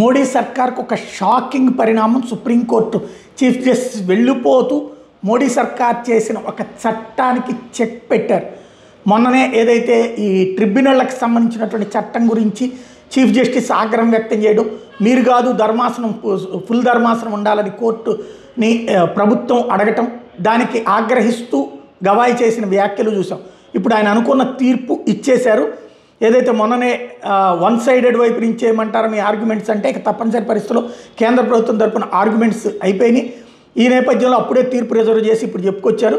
మోడీ సర్కార్కు ఒక షాకింగ్ పరిణామం. Supreme court chief justice వెళ్ళిపోతూ మోడీ సర్కార్ చేసిన ఒక చట్టానికి చెక్ పెట్టారు. మొన్ననే ఏదైతే ఈ ట్రిబ్యునళ్ళకి సంబంధించినటువంటి చట్టం గురించి చీఫ్ జస్టిస్ ఆగ్రహం వ్యక్తం చేయడం, మీరు కాదు ధర్మాసనం ఫుల్ ధర్మాసనం ఉండాలని కోర్టుని ప్రభుత్వం అడగటం, దానికి ఆగ్రహిస్తూ గవాయి చేసిన వ్యాఖ్యలు చూసాం. ఇప్పుడు ఆయన అనుకున్న తీర్పు ఇచ్చేశారు. ఏదైతే మొన్ననే వన్ సైడెడ్ వైపు నుంచి ఏమంటారు మీ ఆర్గ్యుమెంట్స్ అంటే ఇక తప్పనిసరి పరిస్థితుల్లో కేంద్ర ప్రభుత్వం తరపున ఆర్గ్యుమెంట్స్ అయిపోయినాయి. ఈ నేపథ్యంలో అప్పుడే తీర్పు రిజర్వ్ చేసి ఇప్పుడు చెప్పుకొచ్చారు.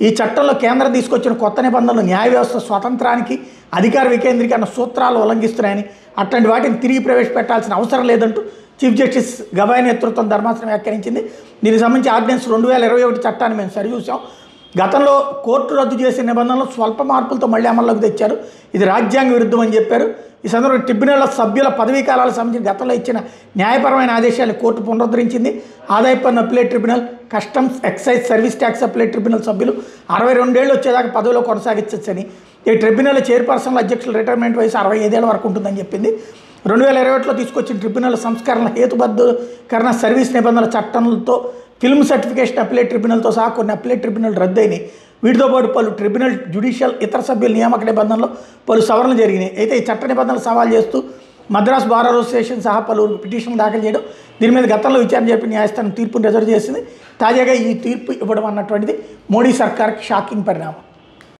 ఈ చట్టంలో కేంద్రం తీసుకొచ్చిన కొత్త నిబంధనలు న్యాయ వ్యవస్థ స్వతంత్రానికి అధికార వికేంద్రీకరణ సూత్రాలు ఉల్లంఘిస్తున్నాయని, అట్లాంటి వాటిని తిరిగి ప్రవేశపెట్టాల్సిన అవసరం లేదంటూ చీఫ్ జస్టిస్ గవాయ్ నేతృత్వం ధర్మాసనం వ్యాఖ్యానించింది. దీనికి సంబంధించి ఆర్డినెన్స్ 2021 చట్టాన్ని మేము సరిచూసాం. గతంలో కోర్టు రద్దు చేసిన నిబంధనలు స్వల్ప మార్పులతో మళ్ళీ అమల్లోకి తెచ్చారు. ఇది రాజ్యాంగ విరుద్ధం అని చెప్పారు. ఈ సందర్భంలో ట్రిబ్యునల్ సభ్యుల పదవీ కాలాలకు సంబంధించి గతంలో ఇచ్చిన న్యాయపరమైన ఆదేశాలు కోర్టు పునరుద్ధరించింది. ఆదాయపు పన్ను appellate tribunal, customs, excise, service tax appellate tribunal సభ్యులు 62 ఏళ్ళు వచ్చేదాకా పదవిలో కొనసాగించవచ్చని, ఈ ట్రిబ్యునల్ చైర్పర్సన్ల అధ్యక్షుల రిటైర్మెంట్ వయసు 65 ఏళ్ళ వరకు ఉంటుందని చెప్పింది. 2021లో తీసుకొచ్చిన ట్రిబ్యునల్ సంస్కరణ హేతుబద్ధీకరణ సర్వీస్ నిబంధనల చట్టంతో ఫిల్మ్ సర్టిఫికేషన్ అప్పిలేట్ ట్రిబ్యునల్తో సహా కొన్ని అప్పిలేట్ ట్రిబ్యునల్ రద్దయినాయి. వీటితో పాటు పలు ట్రిబ్యునల్, జ్యుడిషియల్, ఇతర సభ్యుల నియామక నిబంధనలు పలు సవరణలు జరిగినాయి. అయితే ఈ చట్ట నిబంధనలు సవాల్ చేస్తూ మద్రాస్ బార్ అసోసియేషన్ సహా పలువురు పిటిషన్లు దాఖలు చేయడం, దీని మీద గతంలో విచారణ జరిపిన న్యాయస్థానం తీర్పును రిజర్వ్ చేసింది. తాజాగా ఈ తీర్పు ఇవ్వడం అన్నటువంటిది మోడీ సర్కార్కి షాకింగ్ పరిణామం.